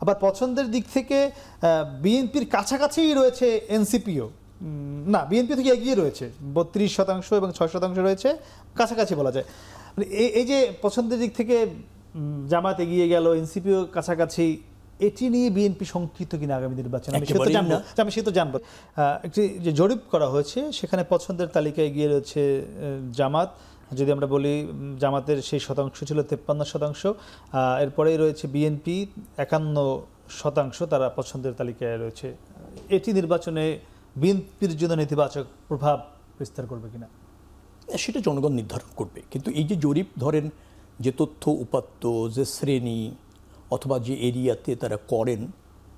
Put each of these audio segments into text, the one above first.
আবার পছন্দের দিক থেকে বিএনপির কাছাকাছিই রয়েছে এনসিপিও, না বিএনপি থেকে এগিয়ে রয়েছে 32% এবং 6% রয়েছে, কাছাকাছি বলা যায়। এই যে পছন্দের দিক থেকে জামাত এগিয়ে গেল, এনসিপিও কাছাকাছি, এটি নিয়ে বিএনপি শঙ্কিত কিনা আগামী নির্বাচনে আমি সেটা জানবো। একটি যে জরিপ করা হয়েছে সেখানে পছন্দের তালিকায় এগিয়ে রয়েছে জামাত, যদি আমরা বলি জামাতের সেই শতাংশ ছিল 53%, এরপরেই রয়েছে বিএনপি 51%, তারা পছন্দের তালিকায় রয়েছে। এটি নির্বাচনে বিএনপির জন্য নেতিবাচক প্রভাব বিস্তার করবে কিনা সেটা জনগণ নির্ধারণ করবে। কিন্তু এই যে জরিপ ধরেন, যে তথ্য উপাত্ত, যে শ্রেণী অথবা যে এরিয়াতে তারা করেন,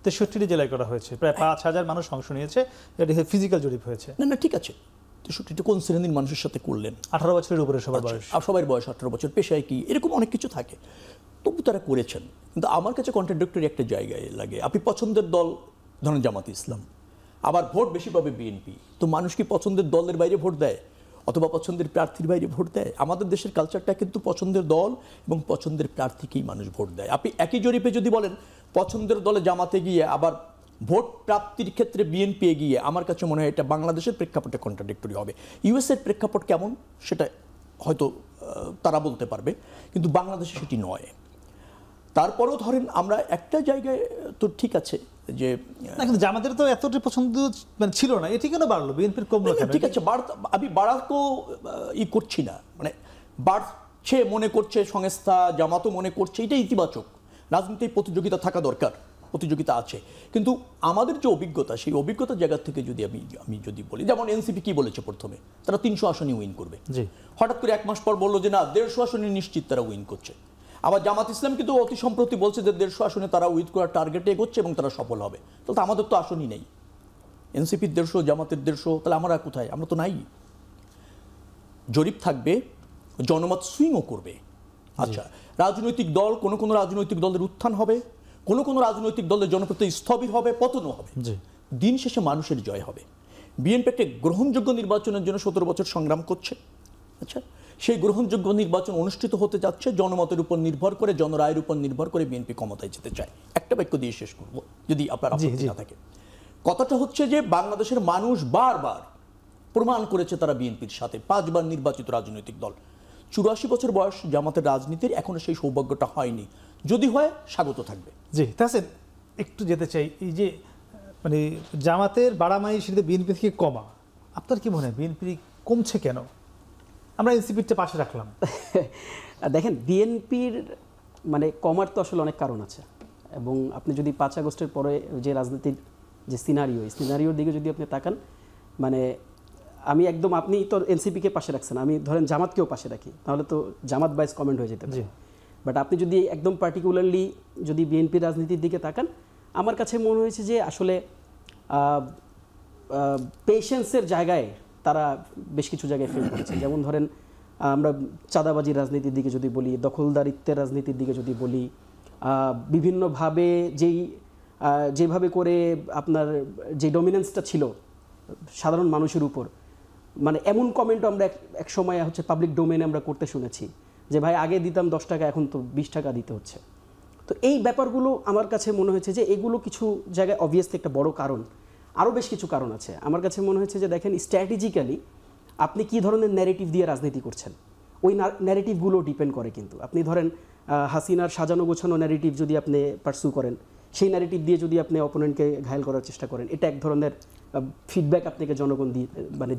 63টি জেলায় করা হয়েছে, প্রায় 5000 মানুষ অংশ নিয়েছে, এটি ফিজিক্যাল জরিপ হয়েছে। না ঠিক আছে, 63টি কোন শ্রেণীর মানুষের সাথে করলেন? 18 বছরের উপরে সবার বয়স, সবার বয়স 18 বছর, পেশায় কি, এরকম অনেক কিছু থাকে, তবু তারা করেছেন। কিন্তু আমার কাছে কন্ট্রাডিক্টরি একটা জায়গায় লাগে। আপনি পছন্দের দল ধরেন জামাতে ইসলাম, আবার ভোট বেশি পাবে বিএনপি, তো মানুষ কি পছন্দের দলের বাইরে ভোট দেয় অথবা পছন্দের প্রার্থীর বাইরে ভোট দেয়? আমাদের দেশের কালচারটা কিন্তু পছন্দের দল এবং পছন্দের প্রার্থীকেই মানুষ ভোট দেয়। আপনি একই জরিপে যদি বলেন পছন্দের দলে জামাতে গিয়ে আবার ভোট প্রাপ্তির ক্ষেত্রে বিএনপি এগিয়ে, আমার কাছে মনে হয় এটা বাংলাদেশের প্রেক্ষাপটে কন্ট্রাডিক্টরি হবে। ইউএসের প্রেক্ষাপট কেমন সেটা হয়তো তারা বলতে পারবে, কিন্তু বাংলাদেশে সেটি নয়। তারপরেও ধরেন আমরা একটা জায়গায় তো ঠিক আছে যে জামাতের তো এতটা পছন্দ ছিল না, এটি কেন বাড়লো, বিএনপির কমলো কেন? ঠিক আছে, আমি বাড়াকেও করছি না, মানে বাড়ছে মনে করছে সংস্থা, জামাতও মনে করছে, এটা ইতিবাচক। রাজনীতির প্রতিযোগিতা থাকা দরকার, প্রতিযোগিতা আছে, কিন্তু আমাদের যে অভিজ্ঞতা, সেই অভিজ্ঞতার জায়গা থেকে যদি আমি যদি বলি, যেমন এনসিপি কি বলেছে প্রথমে, তারা 300 আসনই উইন করবে, হঠাৎ করে 1 মাস পর বললো যে না 150 আসনই নিশ্চিত তারা উইন করছে। আবার জামাত ইসলাম কিন্তু অতি সম্প্রতি বলছে যে 150 আসনে তারা উইথ করার টার্গেটে এগোচ্ছে এবং তারা সফল হবে। তাহলে আমাদের তো আসনই নেই, এনসিপির 150, জামাতের 150, তাহলে আমরা কোথায়? আমরা তো নাই। জরিপ থাকবে, জনমত সুইংও করবে। আচ্ছা, রাজনৈতিক দল, কোন রাজনৈতিক দলের উত্থান হবে, কোন রাজনৈতিক দলের জনপ্রতিনিধি স্থবির হবে, পতনও হবে, দিন শেষে মানুষের জয় হবে। বিএনপি একটা গ্রহণযোগ্য নির্বাচনের জন্য 17 বছর সংগ্রাম করছে। আচ্ছা, সেই গ্রহণযোগ্য নির্বাচন অনুষ্ঠিত হতে যাচ্ছে জনমতের উপর নির্ভর করে, জনরায়ের উপর নির্ভর করে বিএনপি ক্ষমতায় যেতে চায়। একটা বাক্য দিয়ে শেষ করব, যদি আপনার আপত্তি না থাকে। কথাটা হচ্ছে যে বাংলাদেশের মানুষ বারবার প্রমাণ করেছে তারা বিএনপির সাথে, 5 বার নির্বাচিত রাজনৈতিক দল। 84 বছর বয়স জামাতের রাজনীতির এখনো সেই সৌভাগ্যটা হয়নি, যদি হয় স্বাগত থাকবে। জি তাহসিন, একটু যেতে চাই, এই যে মানে জামাতের বাড়ামাই সেটা বিএনপি থেকে কমা, আপনার কি মনে হয় বিএনপি কমছে কেন? আমরা এনসিপিটা পাশে রাখলাম। দেখেন, বিএনপির মানে কমার তো আসলে অনেক কারণ আছে, এবং আপনি যদি 5 আগস্টের পরে যে রাজনীতির যে সিনারিওর দিকে যদি আপনি তাকান, মানে আমি একদম, আপনি তো এনসিপিকে পাশে রাখছেন, আমি ধরেন জামাতকেও পাশে রাখি, তাহলে তো জামাত বাইস কমেন্ট হয়ে যেতে পারে। বাট আপনি যদি একদম পার্টিকুলারলি যদি বিএনপির রাজনীতির দিকে তাকান, আমার কাছে মনে হয়েছে যে আসলে পেশেন্সের জায়গায় তারা বেশ কিছু জায়গায় ফেল করেছে। যেমন ধরেন আমরা চাঁদাবাজির রাজনীতির দিকে যদি বলি, দখলদারিত্বের রাজনীতির দিকে যদি বলি, বিভিন্নভাবে যেভাবে করে আপনার যে ডমিনেন্সটা ছিল সাধারণ মানুষের উপর, মানে এমন কমেন্ট আমরা এক সময় হচ্ছে পাবলিক ডোমেনে আমরা করতে শুনেছি যে ভাই আগে দিতাম 10 টাকা, এখন তো 20 টাকা দিতে হচ্ছে। তো এই ব্যাপারগুলো আমার কাছে মনে হয়েছে যে এগুলো কিছু জায়গায় অবভিয়াসলি একটা বড় কারণ। আরও বেশ কিছু কারণ আছে। আমার কাছে মনে হয়েছে যে দেখেন, স্ট্র্যাটেজিক্যালি আপনি কী ধরনের ন্যারেটিভ দিয়ে রাজনীতি করছেন, ওই ন্যারেটিভগুলো ডিপেন্ড করে। কিন্তু আপনি ধরেন হাসিনার সাজানো গোছানো ন্যারেটিভ যদি আপনি পার্সু করেন, সেই ন্যারেটিভ দিয়ে যদি আপনি অপোনেন্টকে ঘায়েল করার চেষ্টা করেন, এটা এক ধরনের ফিডব্যাক আপনাকে জনগণ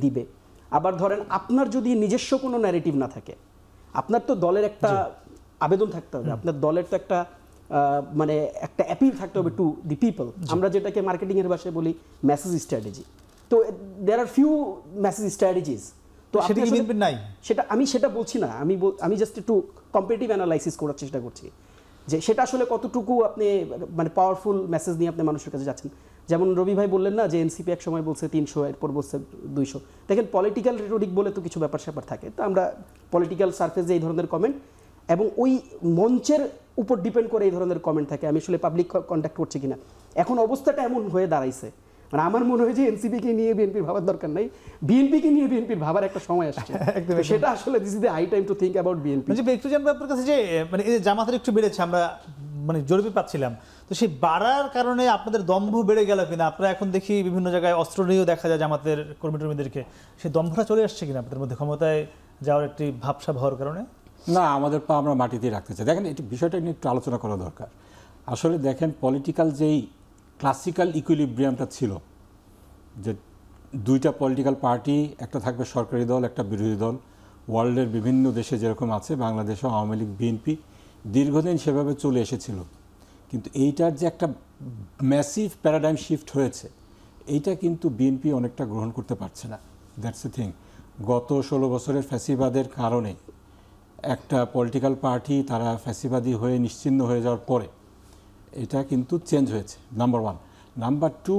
দিবে। আবার ধরেন আপনার যদি নিজস্ব কোনো ন্যারেটিভ না থাকে, আপনার তো দলের একটা আবেদন থাকতে হবে, আপনার দলের তো একটা মানে একটা অ্যাপিল থাকতে হবে টু দি পিপল। আমরা যেটাকে মার্কেটিংয়ের ভাষায় বলি মেসেজ স্ট্র্যাটেজি। তো দেয়ার আর ফিউ মেসেজ স্ট্র্যাটেজিজ। তো সেটা আমি সেটা বলছি না, আমি জাস্ট একটু কম্পারেটিভ অ্যানালাইসিস করার চেষ্টা করছি যে সেটা আসলে কতটুকু আপনি মানে পাওয়ারফুল মেসেজ নিয়ে আপনি মানুষের কাছে যাচ্ছেন। যেমন রবি ভাই বললেন না যে এনসিপি এক সময় বলছে 300, এরপর বলছে 200। দেখেন, পলিটিক্যাল রেটরিক বলে তো কিছু ব্যাপার স্যাপার থাকে, তো আমরা পলিটিক্যাল সারফেসে এই ধরনের কমেন্ট এবং ওই মঞ্চের উপর ডিপেন্ড করে এই ধরনের কমেন্ট থাকে, আমি আসলে পাবলিক কন্ট্যাক্ট করছি কিনা। এখন অবস্থাটা এমন হয়ে দাঁড়াইছে, মানে আমার মনে হয় যে এনসিপিকে নিয়ে বিএনপির ভাবার দরকার নাই, বিএনপিকে নিয়ে বিএনপির ভাবার একটা সময় আসছে। সেটা আসলে this is the high time to think about BNP. একটু জানবো আপনার কাছে যে মানে এই জামাতের একটু বেড়েছে, আমরা মানে জরিপে পাচ্ছিলাম, তো সেই বাড়ার কারণে আপনাদের দম্ভ বেড়ে গেল কিনা? আপনারা এখন দেখি বিভিন্ন জায়গায় অস্ত্র নিয়েও দেখা যায় জামাতের কর্মী টর্মীদেরকে, সেই দম্ভটা চলে আসছে কিনা আপনাদের মধ্যে ক্ষমতায় যাওয়ার একটি ভাবসাব হওয়ার কারণে? না, আমাদের পা আমরা মাটিতে রাখতে চাই। দেখেন, এটি বিষয়টা নিয়ে একটু আলোচনা করা দরকার। আসলে দেখেন, পলিটিক্যাল যেই ক্লাসিক্যাল ইকুইলিব্রিয়ামটা ছিল, যে দুইটা পলিটিক্যাল পার্টি, একটা থাকবে সরকারি দল, একটা বিরোধী দল, ওয়ার্ল্ডের বিভিন্ন দেশে যেরকম আছে, বাংলাদেশেও আওয়ামী লীগ বিএনপি দীর্ঘদিন সেভাবে চলে এসেছিল। কিন্তু এইটার যে একটা ম্যাসিভ প্যারাডাইম শিফট হয়েছে, এইটা কিন্তু বিএনপি অনেকটা গ্রহণ করতে পারছে না। That's a thing. গত 16 বছরের ফ্যাসিবাদের কারণে একটা পলিটিক্যাল পার্টি তারা ফ্যাসিবাদী হয়ে নিশ্চিহ্ন হয়ে যাওয়ার পরে এটা কিন্তু চেঞ্জ হয়েছে, number one. Number two,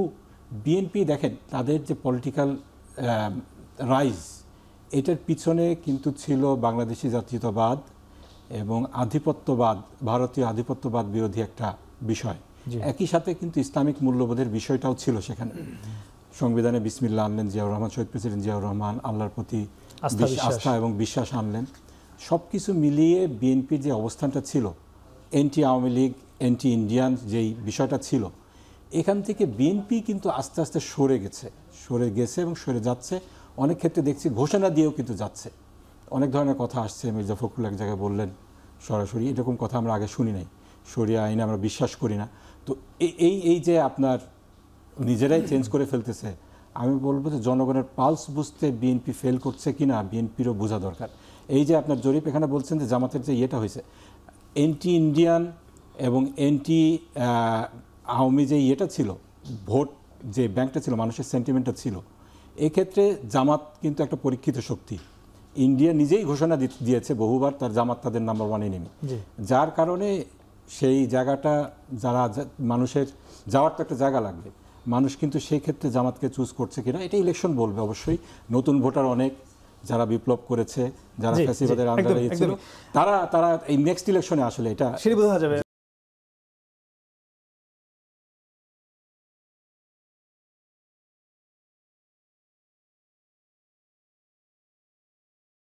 BNP দেখেন তাদের যে পলিটিক্যাল রাইজ, এটার পিছনে কিন্তু ছিল বাংলাদেশি জাতীয়তাবাদ এবং আধিপত্যবাদ, ভারতীয় আধিপত্যবাদ বিরোধী একটা বিষয়। একই সাথে কিন্তু ইসলামিক মূল্যবোধের বিষয়টাও ছিল সেখানে। সংবিধানে বিসমিল্লাহ আনলেন জিয়াউর রহমান, শহীদ প্রেসিডেন্ট জিয়াউর রহমান, আল্লাহর প্রতি আস্থা এবং বিশ্বাস আনলেন। সব কিছু মিলিয়ে বিএনপির যে অবস্থানটা ছিল, anti Awami League, anti Indian যেই বিষয়টা ছিল, এখান থেকে বিএনপি কিন্তু আস্তে আস্তে সরে গেছে এবং সরে যাচ্ছে। অনেক ক্ষেত্রে দেখছি ঘোষণা দিয়েও কিন্তু যাচ্ছে। অনেক ধরনের কথা আসছে, মির্জা ফখরুল এক জায়গায় বললেন সরাসরি, এরকম কথা আমরা আগে শুনি নাই, শরিয়া আইনে আমরা বিশ্বাস করি না। তো এই যে আপনার নিজেরাই চেঞ্জ করে ফেলতেছে, আমি বলবো যে জনগণের পালস বুঝতে বিএনপি ফেল করছে কিনা বিএনপিরও বোঝা দরকার। এই যে আপনার জরিপ এখানে বলছেন যে জামাতের যে ইয়েটা হয়েছে, এন্টি ইন্ডিয়ান এবং এন্টি আওয়ামী যে ইয়েটা ছিল, ভোট যে ব্যাংকটা ছিল, মানুষের সেন্টিমেন্টটা ছিল, এক্ষেত্রে জামাত কিন্তু একটা পরীক্ষিত শক্তি। ইন্ডিয়া নিজেই ঘোষণা দিয়েছে বহুবার তার জামাত তাদের নাম্বার ওয়ান এনিমি, যার কারণে সেই জায়গাটা যারা মানুষের যাওয়ার তো একটা জায়গা লাগবে, মানুষ কিন্তু সেই ক্ষেত্রে জামাতকে চুজ করছে কিনা এটা ইলেকশন বলবে। অবশ্যই নতুন ভোটার অনেক, যারা বিপ্লব করেছে, যারা ফ্যাসিবাদের আন্ডারে ছিল, তারা এই নেক্সট ইলেকশনে আসলে এটা সেটি বোঝা যাবে।